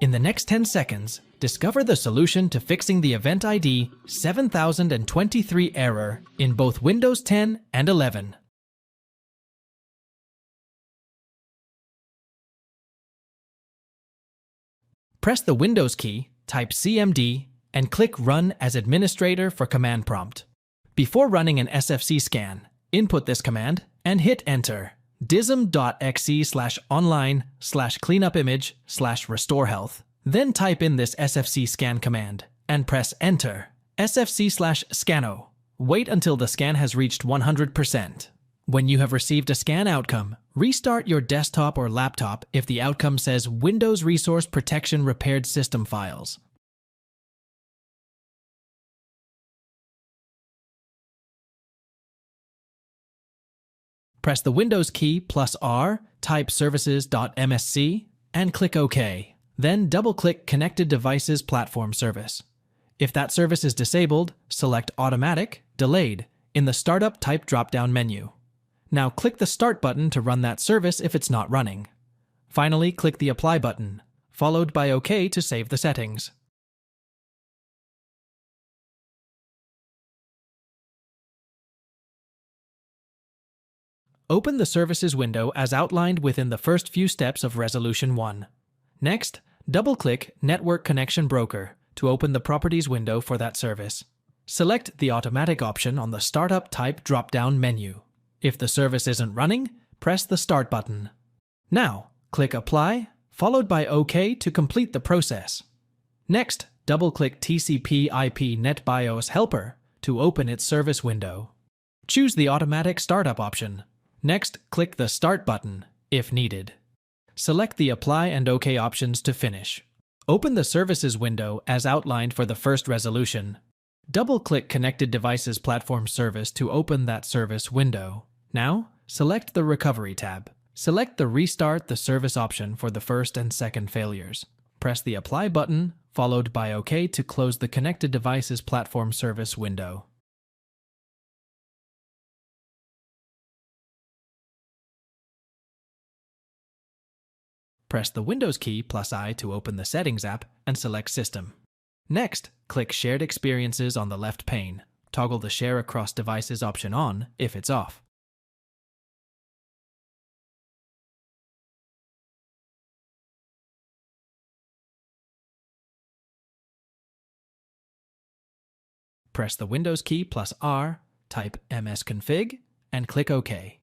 In the next 10 seconds, discover the solution to fixing the event ID 7023 error in both Windows 10 and 11. Press the Windows key, type CMD, and click Run as Administrator for Command Prompt. Before running an SFC scan, input this command and hit Enter. dism.exe/online/cleanupimage/restorehealth. Then type in this SFC scan command and press Enter. SFC/scano. Wait until the scan has reached 100%. When you have received a scan outcome, restart your desktop or laptop if the outcome says Windows Resource Protection Repaired System Files. Press the Windows key plus R, type services.msc, and click OK. Then double-click Connected Devices Platform Service. If that service is disabled, select Automatic, Delayed in the Startup Type drop-down menu. Now click the Start button to run that service if it's not running. Finally, click the Apply button, followed by OK to save the settings. Open the Services window as outlined within the first few steps of Resolution 1. Next, double-click Network Connection Broker to open the Properties window for that service. Select the Automatic option on the Startup Type drop-down menu. If the service isn't running, press the Start button. Now, click Apply, followed by OK to complete the process. Next, double-click TCP/IP NetBIOS Helper to open its service window. Choose the Automatic Startup option. Next, click the Start button, if needed. Select the Apply and OK options to finish. Open the Services window as outlined for the first resolution. Double-click Connected Devices Platform Service to open that service window. Now, select the Recovery tab. Select the Restart the Service option for the first and second failures. Press the Apply button, followed by OK to close the Connected Devices Platform Service window. Press the Windows key plus I to open the Settings app and select System. Next, click Shared Experiences on the left pane. Toggle the Share Across Devices option on if it's off. Press the Windows key plus R, type msconfig, and click OK.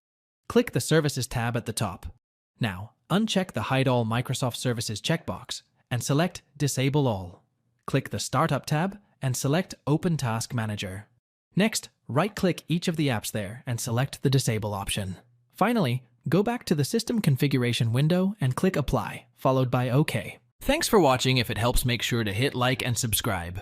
Click the Services tab at the top. Now, uncheck the Hide All Microsoft Services checkbox and select Disable All. Click the Startup tab and select Open Task Manager. Next, right-click each of the apps there and select the Disable option. Finally, go back to the System Configuration window and click Apply, followed by OK. Thanks for watching. If it helps, make sure to hit like and subscribe.